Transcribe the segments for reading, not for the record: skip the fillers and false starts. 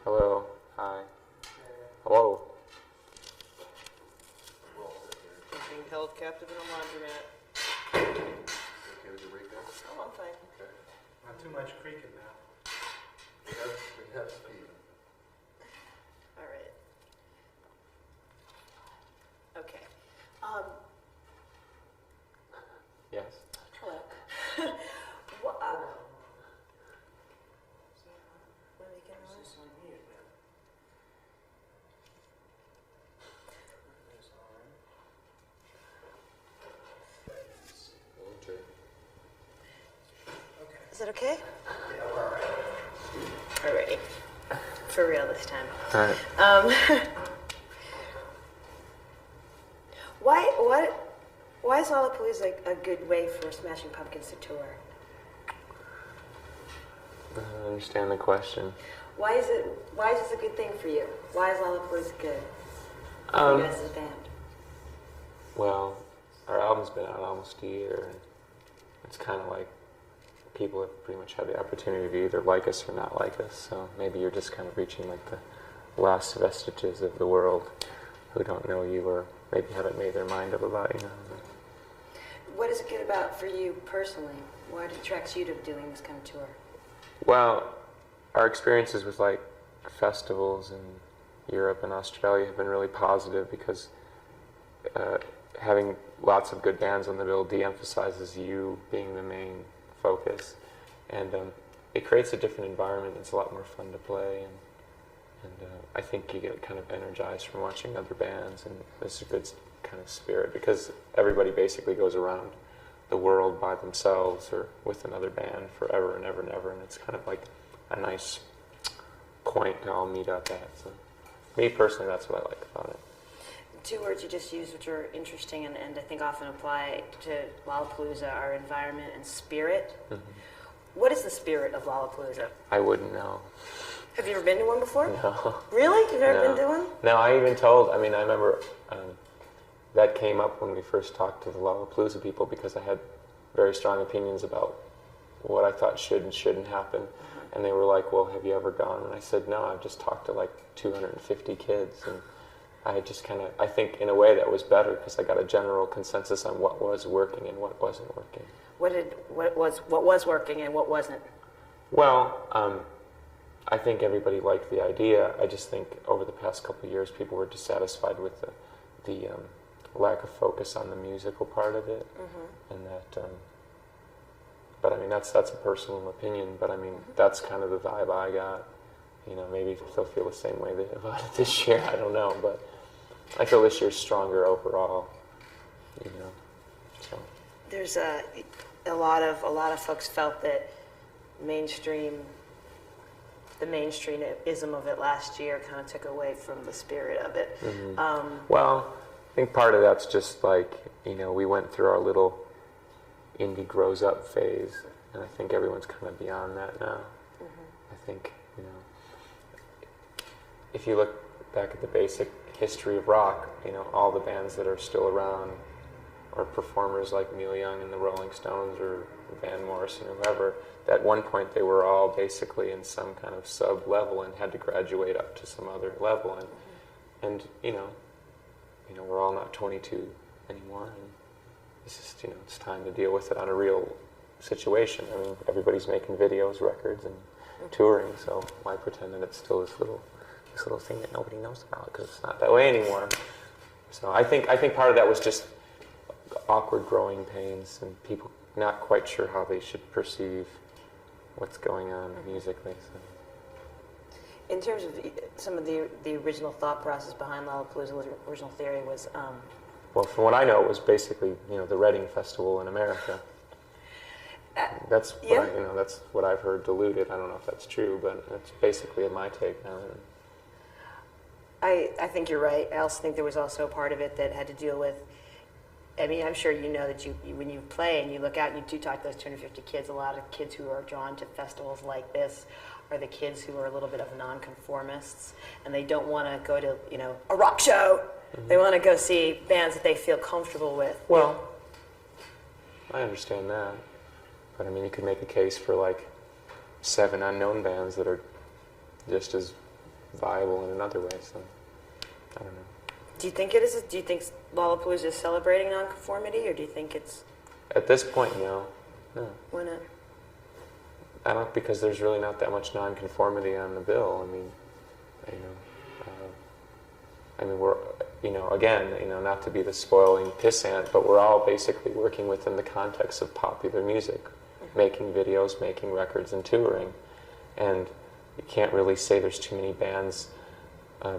Hello. Hi. Hello. Being held captive in a laundromat. Okay with the break there? Oh, I'm fine. Okay. Not too much creaking now. We have speed. All right. Okay. Yes. Hello. What, what are we getting on? Okay. Is that okay? Yeah, we're all right. All right. For real this time. All right. Why is Lollapalooza a good way for Smashing Pumpkins to tour? I don't understand the question. Why is this a good thing for you? Why is Lollapalooza good for you guys as a band? Well, our album's been out almost a year, and it's kind of like people have pretty much had the opportunity to either like us or not like us. So maybe you're just kind of reaching like the last vestiges of the world who don't know you or maybe haven't made their mind up about you. What is it good about for you personally? What attracts you to doing this kind of tour? Well, our experiences with like festivals in Europe and Australia have been really positive because having lots of good bands on the bill de-emphasizes you being the main focus, and it creates a different environment. It's a lot more fun to play, and I think you get kind of energized from watching other bands, and it's a good kind of spirit because everybody basically goes around the world by themselves or with another band forever and ever and ever, and it's kind of like a nice point to all meet up at. So, me personally, that's what I like about it. Two words you just used which are interesting and I think often apply to Lollapalooza are environment and spirit. Mm-hmm. What is the spirit of Lollapalooza? I wouldn't know. Have you ever been to one before? No. Really? You've never No. been to one? No, I even told, I remember that came up when we first talked to the Lollapalooza people because I had very strong opinions about what I thought should and shouldn't happen. Mm-hmm. And they were like, well, have you ever gone? And I said, no, I've just talked to like 250 kids. And I just kind of, I think in a way that was better because I got a general consensus on what was working and what wasn't working. What was working and what wasn't? Well, I think everybody liked the idea. I just think over the past couple of years, people were dissatisfied with the lack of focus on the musical part of it, Mm-hmm. and that. But I mean, that's a personal opinion. But I mean, Mm-hmm. that's kind of the vibe I got. You know, maybe they'll feel the same way about it this year. I don't know, but I feel this year's stronger overall. You know, so. There's a lot of folks felt that the mainstreamism of it last year kind of took away from the spirit of it. Mm-hmm. Well, I think part of that's just like, you know, we went through our little indie grows up phase, and I think everyone's kind of beyond that now. Mm-hmm. I think, you know, if you look back at the basic history of rock, you know, all the bands that are still around or performers like Neil Young and the Rolling Stones or Van Morrison or whoever, at one point they were all basically in some kind of sub-level and had to graduate up to some other level. And you know, we're all not 22 anymore. And it's just, you know, it's time to deal with it on a real situation. I mean, everybody's making videos, records, and touring, so why pretend that it's still this little thing that nobody knows about, because it's not that way anymore. So I think part of that was just awkward growing pains and people not quite sure how they should perceive what's going on musically. So. In terms of some of the original thought process behind Lollapalooza, the original theory was... well, from what I know, it was basically, you know, the Reading Festival in America. That's what that's what I've heard diluted. I don't know if that's true, but it's basically my take now. I think you're right. I also think there was also a part of it that had to deal with, I mean, I'm sure you know that when you play and you look out and you do talk to those 250 kids, a lot of kids who are drawn to festivals like this are the kids who are a little bit of nonconformists, and they don't want to go to, you know, a rock show. Mm-hmm. They want to go see bands that they feel comfortable with. Well, I understand that. But I mean, you could make a case for like 7 unknown bands that are just as viable in another way. So I don't know. Do you think it is? Do you think Lollapalooza is celebrating nonconformity, or do you think it's? At this point, no. Why not? I don't, because there's really not that much nonconformity on the bill. I mean, we're, again, not to be the spoiling pissant, but we're all basically working within the context of popular music, making videos, making records, and touring. And you can't really say there's too many bands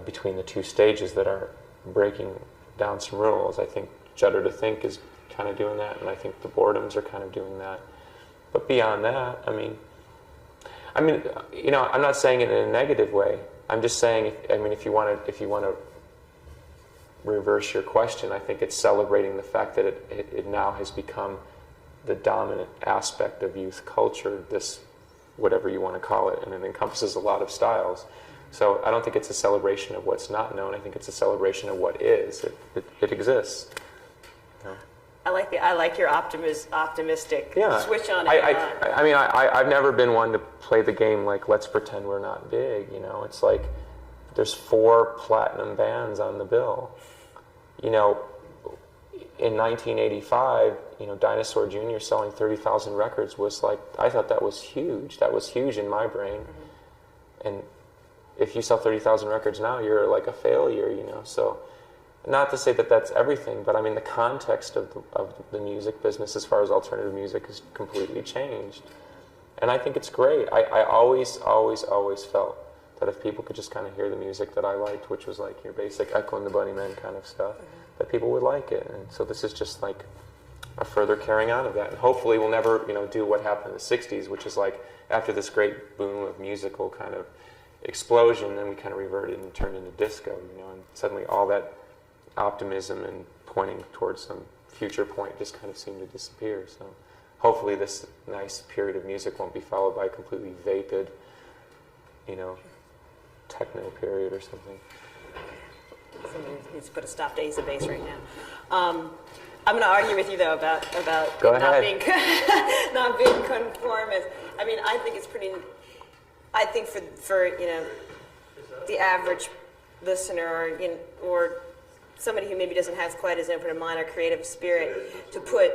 between the two stages that are breaking down some rules. I think Judder to Think is kind of doing that, and I think the Boredoms are kind of doing that. But beyond that, I mean, I'm not saying it in a negative way. I'm just saying, if you want to reverse your question, I think it's celebrating the fact that it now has become the dominant aspect of youth culture, this, whatever you want to call it, and it encompasses a lot of styles. So I don't think it's a celebration of what's not known. I think it's a celebration of what is. It exists. I like your optimistic switch on it. I've never been one to play the game like, let's pretend we're not big. It's like there's 4 platinum bands on the bill. In 1985, Dinosaur Jr. selling 30,000 records was like, I thought that was huge. That was huge in my brain. Mm-hmm. And if you sell 30,000 records now, you're like a failure, So, not to say that that's everything, but I mean the context of the music business as far as alternative music has completely changed. And I think it's great. I always felt that if people could just kind of hear the music that I liked, which was like your basic Echo and the Bunnymen kind of stuff, that people would like it. And so this is just like a further carrying on of that. And hopefully we'll never, do what happened in the 60s, which is like after this great boom of musical kind of explosion, then we kind of reverted and turned into disco, and suddenly all that optimism and pointing towards some future point just kind of seemed to disappear. So hopefully this nice period of music won't be followed by a completely vapid, techno period or something. Somebody needs to put a stop to Ace of Base right now. I'm going to argue with you though about Go not ahead. being not being conformist. I mean, I think it's pretty. I think for the average listener or somebody who maybe doesn't have quite as open a mind or creative spirit to put.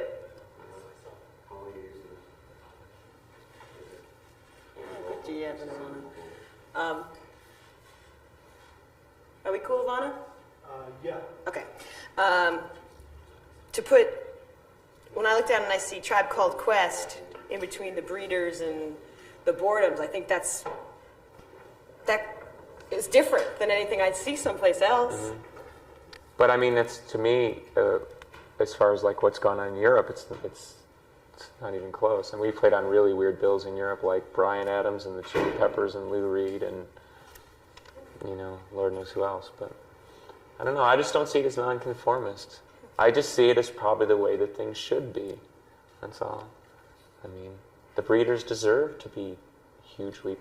Are we cool, Ivana? Yeah. Okay. To put, when I look down and I see Tribe Called Quest in between the Breeders and the Boredoms, I think that is different than anything I'd see someplace else. Mm-hmm. But I mean, it's, to me, as far as like what's gone on in Europe, it's not even close. And we played on really weird bills in Europe, like Bryan Adams and the Chili Peppers and Lou Reed and Lord knows who else. But I don't know. I just don't see it as nonconformist. I just see it as probably the way that things should be. That's all. I mean, the Breeders deserve to be hugely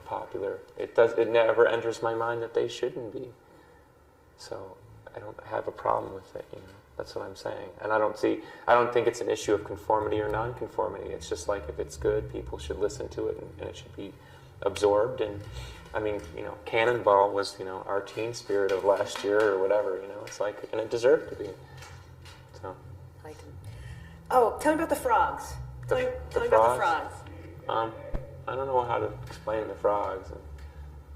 popular. It never enters my mind that they shouldn't be. So I don't have a problem with it, That's what I'm saying. And I don't think it's an issue of conformity or nonconformity. It's just like, if it's good, people should listen to it and it should be absorbed. And I mean, Cannonball was, our teen spirit of last year or whatever, it's like, and it deserved to be. So. I liked him. Oh, tell me about the Frogs. Tell me about the Frogs. I don't know how to explain the Frogs.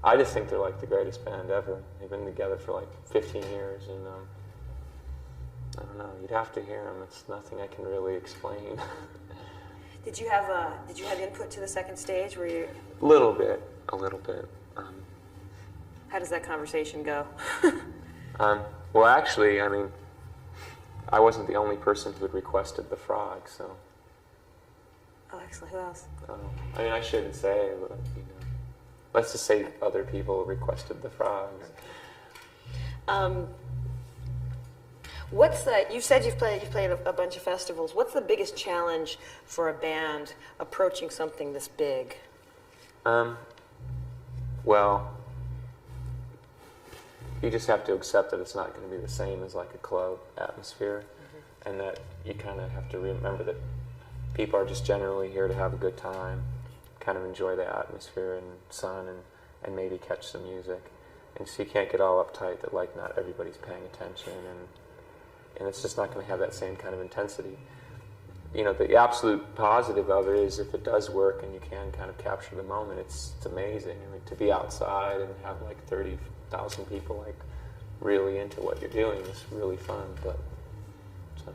I just think they're like the greatest band ever. They've been together for like 15 years, and I don't know. You'd have to hear them. It's nothing I can really explain. Did you have input to the second stage? Were you? A little bit. How does that conversation go? Well, actually, I mean, I wasn't the only person who had requested the Frogs, so. Oh, excellent. Who else? I mean, I shouldn't say, but let's just say other people requested the Frogs. You said you've played a bunch of festivals. What's the biggest challenge for a band approaching something this big? Well, you just have to accept that it's not going to be the same as like a club atmosphere, and that you kind of have to remember that people are just generally here to have a good time, kind of enjoy the atmosphere and sun, and maybe catch some music. And so you can't get all uptight that like not everybody's paying attention, and it's just not going to have that same kind of intensity. You know, the absolute positive of it is if it does work and you can kind of capture the moment, it's amazing. I mean, to be outside and have like 30,000 people like really into what you're doing is really fun. But so.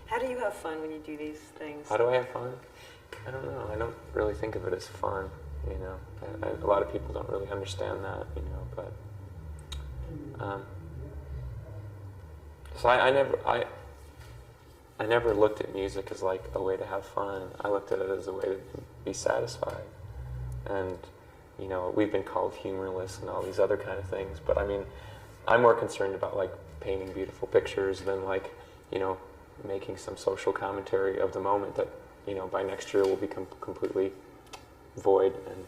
How do you have fun when you do these things? How do I have fun? I don't know. I don't really think of it as fun. You know, a lot of people don't really understand that. You know, but so I never looked at music as like a way to have fun. I looked at it as a way to be satisfied. And, you know, we've been called humorless and all these other kind of things, but I mean, I'm more concerned about like painting beautiful pictures than like, you know, making some social commentary of the moment that, you know, by next year will become completely void and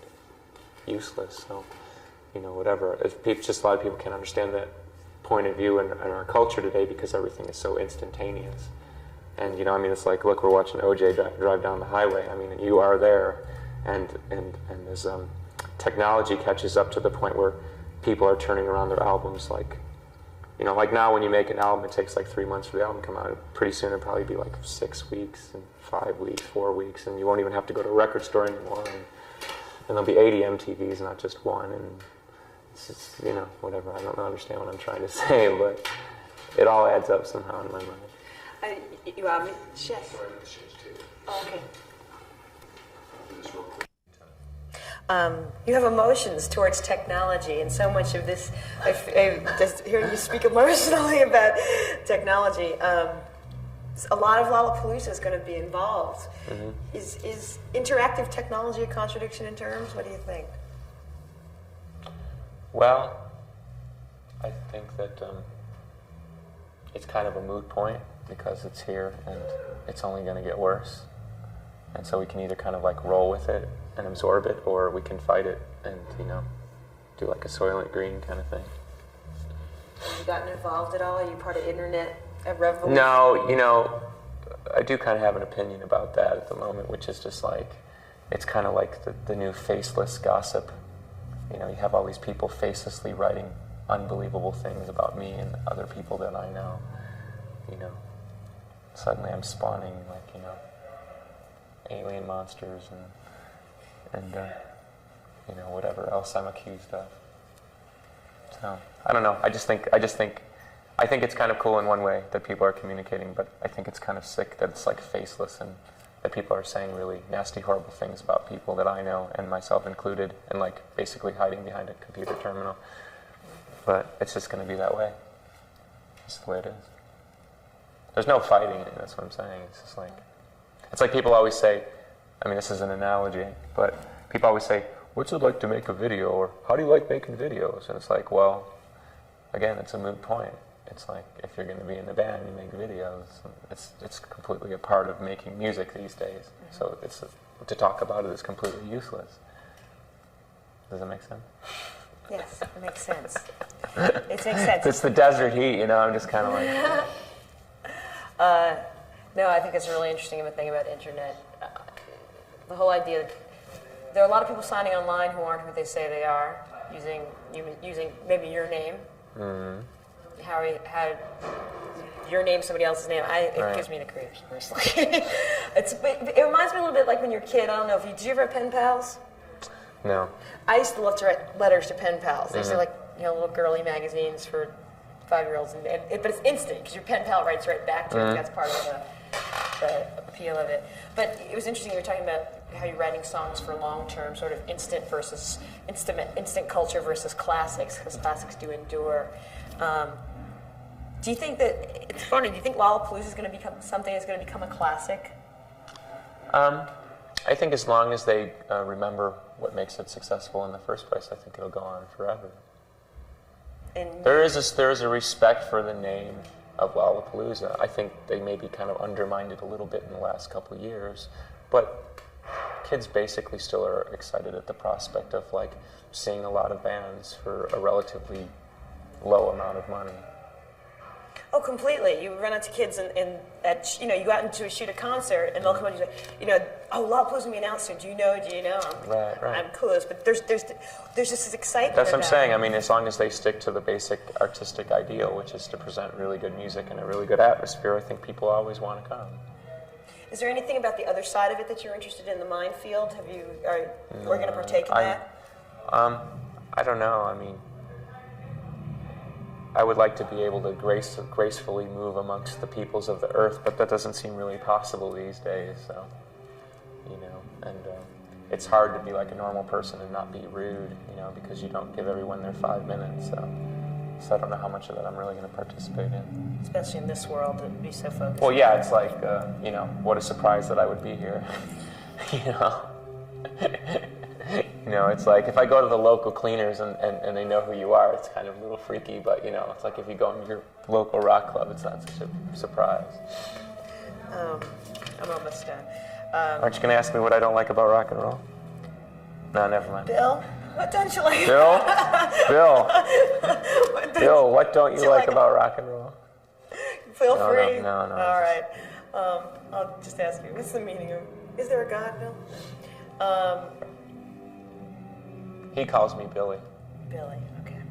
useless. So, you know, whatever. Just a lot of people can't understand that point of view in our culture today because everything is so instantaneous. And, you know, I mean, it's like, look, we're watching OJ drive down the highway. I mean, you are there, and as technology catches up to the point where people are turning around their albums, like, you know, like now when you make an album, it takes like 3 months for the album to come out. Pretty soon it'll probably be like 6 weeks, and 5 weeks, 4 weeks, and you won't even have to go to a record store anymore. And there'll be 80 MTVs, not just one, and it's just, you know, whatever. I don't understand what I'm trying to say, but it all adds up somehow in my mind. You have me? Yes. Sorry, I didn't change tape. Oh, okay. Do this real quick. You have emotions towards technology, and so much of this, I just hearing you speak emotionally about technology. A lot of Lollapalooza is going to be involved. Mm-hmm. Is interactive technology a contradiction in terms? What do you think? Well, I think that it's kind of a moot point because it's here and it's only going to get worse. And so we can either kind of like roll with it and absorb it, or we can fight it and, you know, do like a Soylent Green kind of thing. Have you gotten involved at all? Are you part of internet revolution? No, you know, I do kind of have an opinion about that at the moment, which is just like, it's kind of like the new faceless gossip. You know, you have all these people facelessly writing unbelievable things about me and other people that I know. You know, suddenly I'm spawning like, you know, alien monsters and you know, whatever else I'm accused of. So I don't know. I think it's kind of cool in one way that people are communicating, but I think it's kind of sick that it's like faceless and that people are saying really nasty, horrible things about people that I know, and myself included, and like basically hiding behind a computer terminal. But it's just going to be that way. It's the way it is. There's no fighting it, that's what I'm saying. It's just like, it's like people always say, I mean, this is an analogy, but people always say, what's it like to make a video, or how do you like making videos? And it's like, well, again, it's a moot point. It's like, if you're going to be in the band, you make videos. It's completely a part of making music these days. So to talk about it is completely useless. Does that make sense? Yes, it makes sense. It makes sense. It's the desert heat, you know, I'm just kind of like... No, I think it's a really interesting thing about internet. The whole idea that there are a lot of people signing online who aren't who they say they are, using maybe your name. Mm-hmm. How your name, somebody else's name. It gives me the creeps, personally. It reminds me a little bit like when you're a kid. I don't know, did you ever have pen pals? No. I used to love to write letters to pen pals. They used to like, you know, little girly magazines for 5-year-olds, but it's instant because your pen pal writes right back to you. That's part of the appeal of it. But it was interesting. You were talking about how you're writing songs for long-term, sort of instant culture versus classics, because classics do endure. Do you think that it's funny? Do you think Lollapalooza is going to become something that's going to become a classic? I think as long as they remember what makes it successful in the first place, I think it'll go on forever. And there is a respect for the name of Lollapalooza. I think they maybe kind of undermined it a little bit in the last couple of years, but kids basically still are excited at the prospect of like seeing a lot of bands for a relatively low amount of money. Oh, completely. You run into kids you go out into shoot a concert, and they'll come up and say, oh, Lollapalooza we announced it. Do you know? Right. I'm clueless, but there's just this excitement. That's what I'm saying. I mean, as long as they stick to the basic artistic ideal, which is to present really good music and a really good atmosphere, I think people always want to come. Is there anything about the other side of it that you're interested in, the minefield? Are we going to partake in that? I don't know. I mean, I would like to be able to gracefully move amongst the peoples of the earth, but that doesn't seem really possible these days. So, and it's hard to be like a normal person and not be rude, because you don't give everyone their 5 minutes. So I don't know how much of that I'm really going to participate in. Especially in this world, to be so focused. Well, yeah, it's like, what a surprise that I would be here. It's like if I go to the local cleaners and they know who you are, it's kind of a little freaky, but, it's like if you go into your local rock club, it's not such a surprise. I'm almost done. Aren't you going to ask me what I don't like about rock and roll? No, never mind. Bill, what don't you like? Bill, what don't you like about rock and roll? Feel free. No. All right. I'll just ask you, what's the meaning of, is there a God, Bill? He calls me Billy. Billy, okay.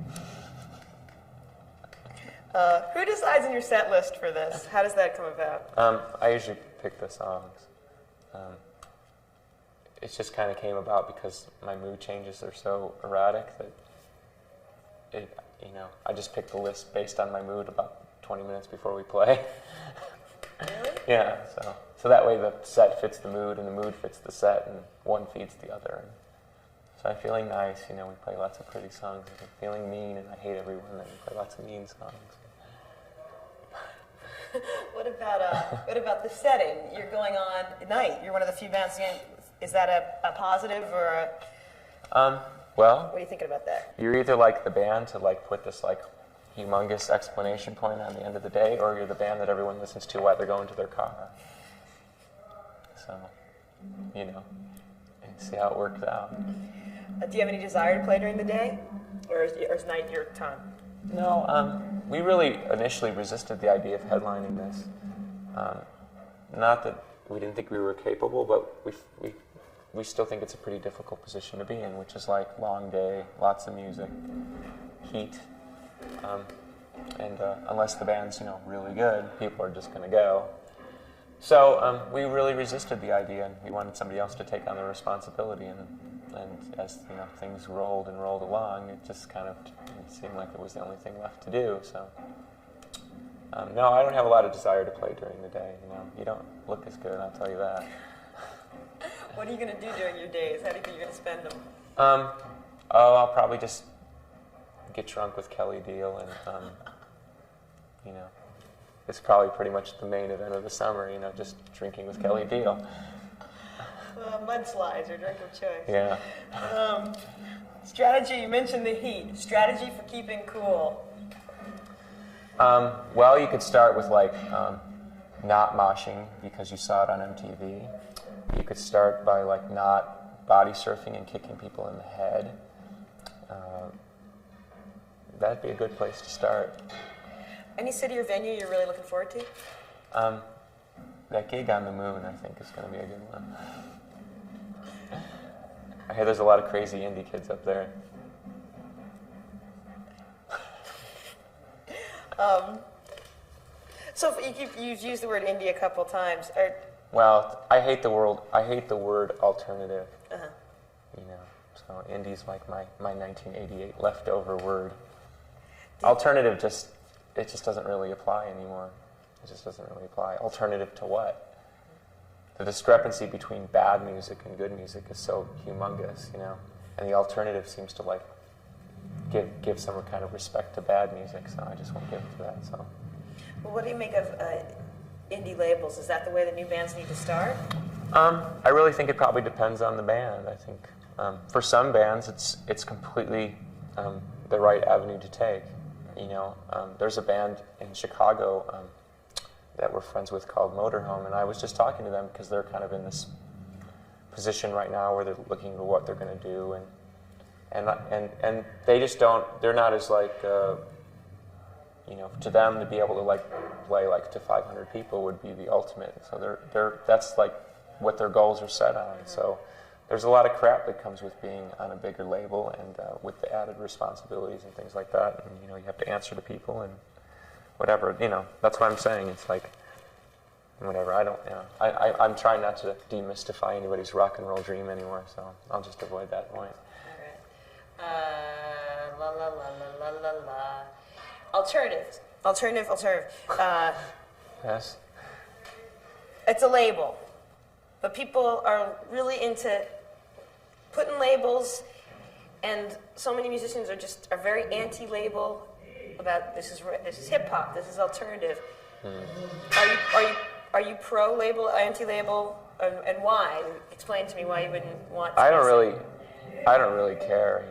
Who decides in your set list for this? How does that come about? I usually pick the songs. It just kind of came about because my mood changes are so erratic that I just pick the list based on my mood about 20 minutes before we play. Really? Yeah, so that way the set fits the mood and the mood fits the set and one feeds the other. So I'm feeling nice, we play lots of pretty songs. If I'm feeling mean and I hate everyone, then we play lots of mean songs. What about the setting? You're going on at night. You're one of the few bands. Is that a positive or a... Well... What are you thinking about that? You're either like the band to put this humongous explanation point on the end of the day, or you're the band that everyone listens to while they're going to their car. So, see how it works out. Do you have any desire to play during the day? Or is night your time? No, we really initially resisted the idea of headlining this. Not that we didn't think we were capable, but we still think it's a pretty difficult position to be in, which is long day, lots of music, heat, and unless the band's really good, people are just going to go. So we really resisted the idea, and we wanted somebody else to take on the responsibility. And as things rolled along, it just kind of seemed like it was the only thing left to do. So no, I don't have a lot of desire to play during the day. You don't look as good, I'll tell you that. What are you going to do during your days? How do you think you're going to spend them? I'll probably just get drunk with Kelly Deal, and it's probably pretty much the main event of the summer. Just drinking with Kelly Deal. Mudslides, your drink of choice. Yeah. Strategy, you mentioned the heat. Strategy for keeping cool. Well, you could start with not moshing because you saw it on MTV. You could start by not body surfing and kicking people in the head. That'd be a good place to start. Any city or venue you're really looking forward to? That gig on the moon, I think, is going to be a good one. I hear there's a lot of crazy indie kids up there. So you've used the word indie a couple times. Well, I hate the word alternative. Uh-huh. So indie's like my 1988 leftover word. Alternative just doesn't really apply anymore. It just doesn't really apply. Alternative to what? The discrepancy between bad music and good music is so humongous, and the alternative seems to give some kind of respect to bad music, so I just won't give it to that. So. Well, what do you make of indie labels? Is that the way the new bands need to start? I really think it probably depends on the band. I think for some bands it's completely the right avenue to take. There's a band in Chicago that we're friends with called Motorhome, and I was just talking to them because they're kind of in this position right now where they're looking at what they're going to do, and they just don't. They're not as to them to be able to like play like to 500 people would be the ultimate. So that's like what their goals are set on. So there's a lot of crap that comes with being on a bigger label and with the added responsibilities and things like that. And you have to answer to people and whatever. That's what I'm saying. It's like whatever. I don't. I'm trying not to demystify anybody's rock and roll dream anymore. So I'll just avoid that point. All right. La la la la la la la. Alternative. Yes. It's a label, but people are really into putting labels, and so many musicians are very anti-label about this is hip hop, this is alternative. Are you pro label, anti-label, and why? Explain to me why you wouldn't want to. I don't really care.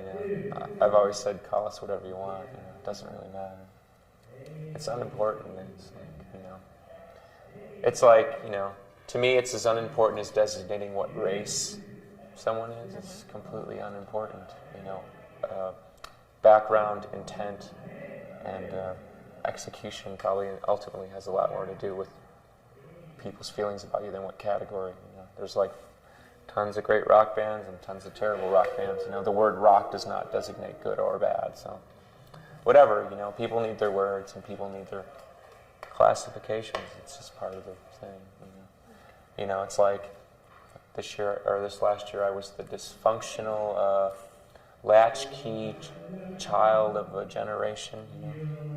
I've always said call us whatever you want. It doesn't really matter. It's unimportant. It's like, to me it's as unimportant as designating what race someone is. It's completely unimportant. Background, intent, and execution probably ultimately has a lot more to do with people's feelings about you than what category. There's like tons of great rock bands and tons of terrible rock bands. The word rock does not designate good or bad. So whatever, people need their words and people need their classifications. It's just part of the thing. It's like this last year I was the dysfunctional latchkey child of a generation.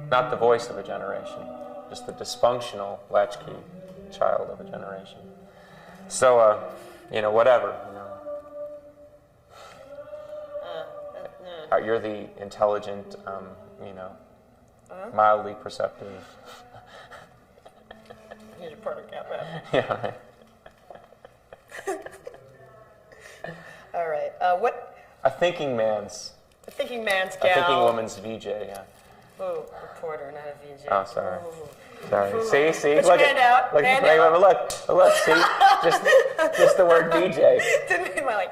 Not the voice of a generation, just the dysfunctional latchkey child of a generation. So, whatever. You're the intelligent, mildly perceptive. Here's your part of cat rap. Yeah, right. All right. A thinking man's. A thinking man's A gal. thinking woman's VJ, yeah. Oh, reporter, not a VJ. Oh, sorry. Ooh. Sorry. See? Put your hand out. Look, Hand out. Look, see? Just the word VJ. Didn't mean like.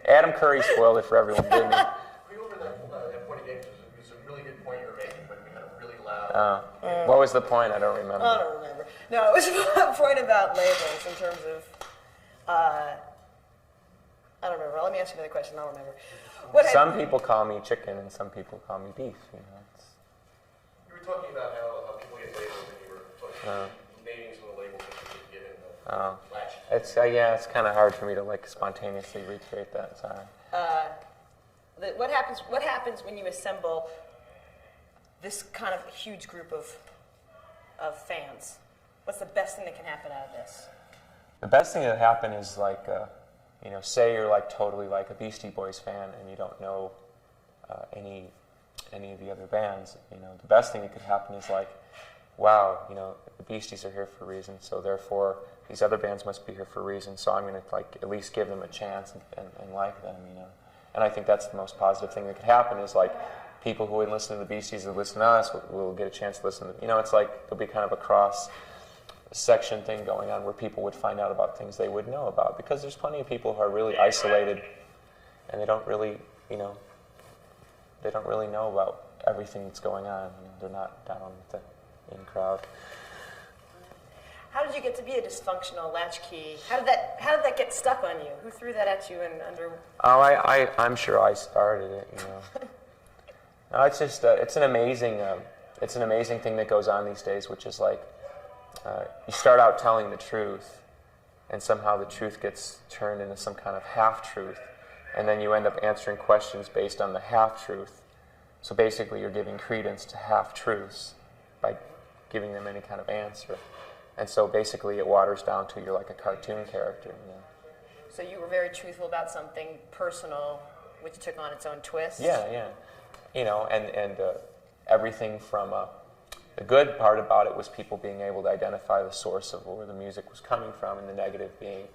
Adam Curry spoiled it for everyone, didn't he? We over that point again, it was a really good point you were making, but we had a really loud... What was the point? I don't remember. I don't remember. No, it was a point about labels in terms of. I don't remember. Let me ask you another question. I'll remember. Some people call me chicken and some people call me beef. You were talking about how people get labeled, and you were naming some of the labels that you could get in the latch. It's kind of hard for me to like spontaneously recreate that. Sorry. What happens when you assemble this kind of huge group of fans? What's the best thing that can happen out of this? The best thing that happen is like, say you're like totally like a Beastie Boys fan and you don't know any of the other bands. The best thing that could happen is like, wow, the Beasties are here for a reason, so therefore these other bands must be here for a reason. So I'm going to like at least give them a chance and like them. And I think that's the most positive thing that could happen is like people who would listen to the Beasties who listen to us will get a chance to listen to. It's like there'll be kind of a cross section thing going on where people would find out about things they would know about, because there's plenty of people who are really isolated and they don't really know about everything that's going on. They're not down with the in crowd. How did you get to be a dysfunctional latchkey? How did that get stuck on you? Who threw that at you and under? Oh, I'm sure I started it. No, it's just it's an amazing thing that goes on these days, which is like you start out telling the truth, and somehow the truth gets turned into some kind of half-truth, and then you end up answering questions based on the half-truth. So basically, you're giving credence to half-truths by giving them any kind of answer. And so basically it waters down to you're like a cartoon character. So you were very truthful about something personal, which took on its own twist? Yeah. And everything from the good part about it was people being able to identify the source of where the music was coming from, and the negative being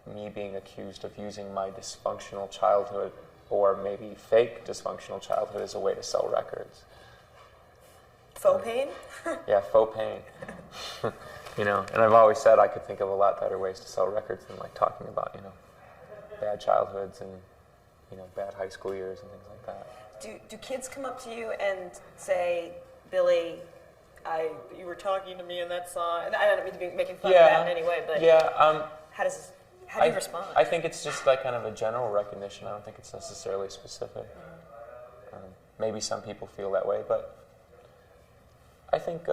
me being accused of using my dysfunctional childhood or maybe fake dysfunctional childhood as a way to sell records. Faux pain? Yeah, faux pain. And I've always said I could think of a lot better ways to sell records than like talking about, bad childhoods and, bad high school years and things like that. Do kids come up to you and say, Billy, you were talking to me in that song, and I don't mean to be making fun of that in any way, but how do you respond? I think it's just like kind of a general recognition. I don't think it's necessarily specific. Maybe some people feel that way, but I think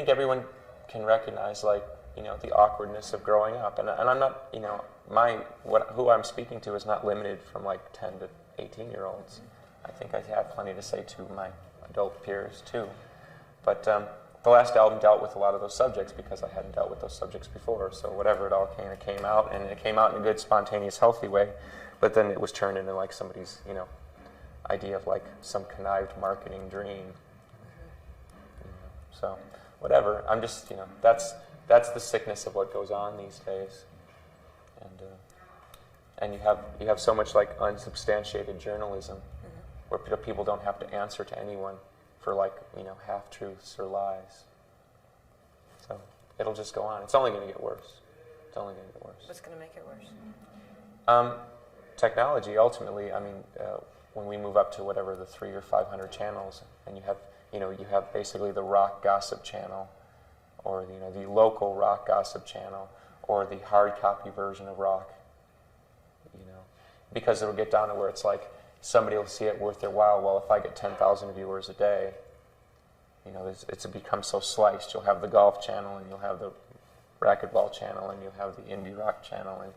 everyone can recognize, like, the awkwardness of growing up, and I'm not, who I'm speaking to is not limited from like 10 to 18-year-olds. I think I have plenty to say to my adult peers too. But the last album dealt with a lot of those subjects because I hadn't dealt with those subjects before. So whatever, it all kind of came out, and it came out in a good, spontaneous, healthy way. But then it was turned into like somebody's, idea of like some connived marketing dream. So whatever. I'm just, that's the sickness of what goes on these days. And you have so much like unsubstantiated journalism, where people don't have to answer to anyone for like half-truths or lies. So it'll just go on. It's only going to get worse. It's only going to get worse. What's going to make it worse? Technology. Ultimately, I mean, when we move up to whatever the 300 or 500 channels, and you have basically the rock gossip channel, or the local rock gossip channel, or the hard copy version of rock. Because it'll get down to where it's like somebody will see it worth their while. Well, if I get 10,000 viewers a day, it's become so sliced. You'll have the golf channel, and you'll have the racquetball channel, and you'll have the indie rock channel, and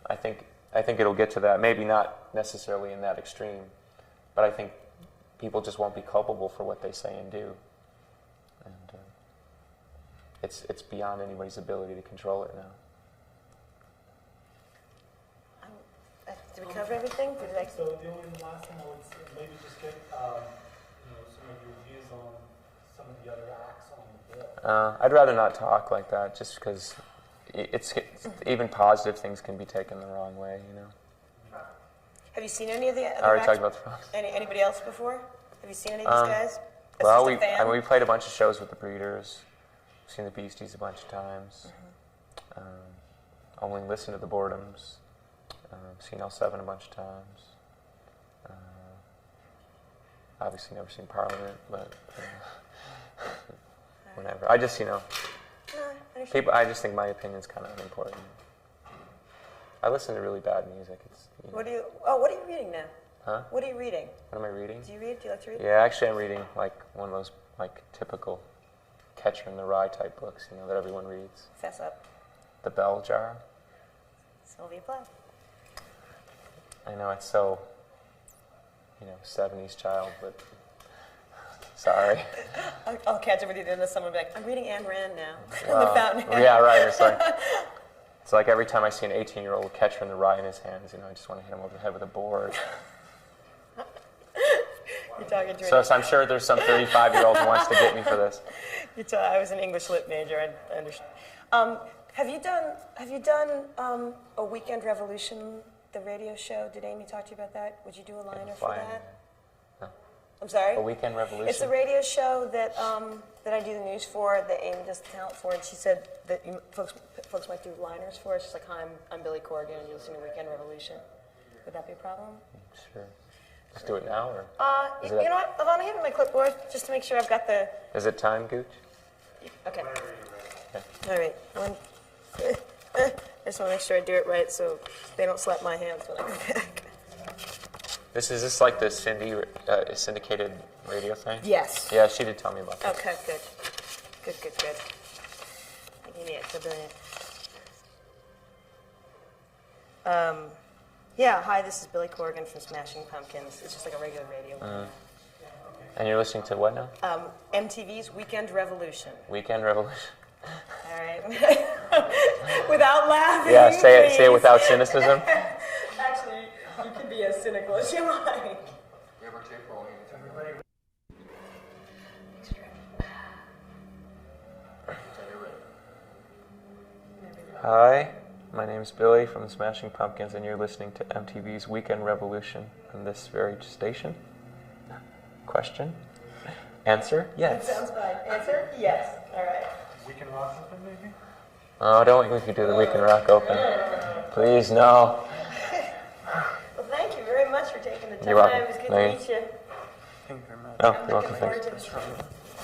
I think it'll get to that. Maybe not necessarily in that extreme, but I think people just won't be culpable for what they say and do, and it's beyond anybody's ability to control it now. Did we cover everything? So the only last thing I would say, maybe just get some of your views on some of the other acts on the bill. I'd rather not talk like that, just because it's even positive things can be taken the wrong way. Have you seen any of the other I already acts? talked about the frogs. Anybody else before? Have you seen any of these guys? Well, we played a bunch of shows with the Breeders. We've seen the Beasties a bunch of times. Only listened to the Boredoms. Seen L7 a bunch of times. Obviously never seen Parliament, but whatever. I just, people. I just think my opinion's kind of unimportant. I listen to really bad music. It's. What are you reading now? Huh? What are you reading? What am I reading? Do you read? Do you like to read? Yeah, actually, I'm reading like one of those like typical Catcher in the Rye type books, that everyone reads. Fess up. The Bell Jar. Sylvia Plath. I know it's so, 70s child, but sorry. I'll catch up with you in the summer and be like, I'm reading Ayn Rand now. Well, The Fountain. yeah, right. It's like every time I see an 18-year-old with Catcher in the Rye in his hands, I just want to hit him over the head with a board. You're talking to So I'm sure there's some 35-year-old who wants to get me for this. I was an English lit major. I understand. Have you done a Weekend Revolution, the radio show? Did Amy talk to you about that? Would you do a liner for that? No. I'm sorry? A Weekend Revolution? It's a radio show that that I do the news for, that Amy does the talent for, and she said that folks might do liners for us. She's like, hi, I'm Billy Corgan, and you're listening to Weekend Revolution. Would that be a problem? Sure. Let's do it now, or? You know what? I want to hand me my clipboard just to make sure I've got the... Is it time, Gooch? Okay. All right. I just want to make sure I do it right so they don't slap my hands when I go back. Is this like the syndicated radio thing? Yes. Yeah, she did tell me about that. Okay, good. Good. Give me a billion. Yeah, hi, this is Billy Corgan from Smashing Pumpkins. It's just like a regular radio. And you're listening to what now? MTV's Weekend Revolution. Weekend Revolution. All right. Without laughing. Yeah, say it please. without cynicism. Actually, you can be as cynical as you like. We have our tape rolling. Hi, my name's Billy from the Smashing Pumpkins, and you're listening to MTV's Weekend Revolution on this very station. Question? Answer? Yes. That sounds fine. Answer? Yes. All right. Weekend Rock Open, maybe? Oh, don't make me do the Weekend Rock Open. Please, no. Well, thank you very much for taking the time. You're welcome. It was good Thank to meet you. Thank you very much. Oh, I'm you're welcome. looking forward Thanks. to this.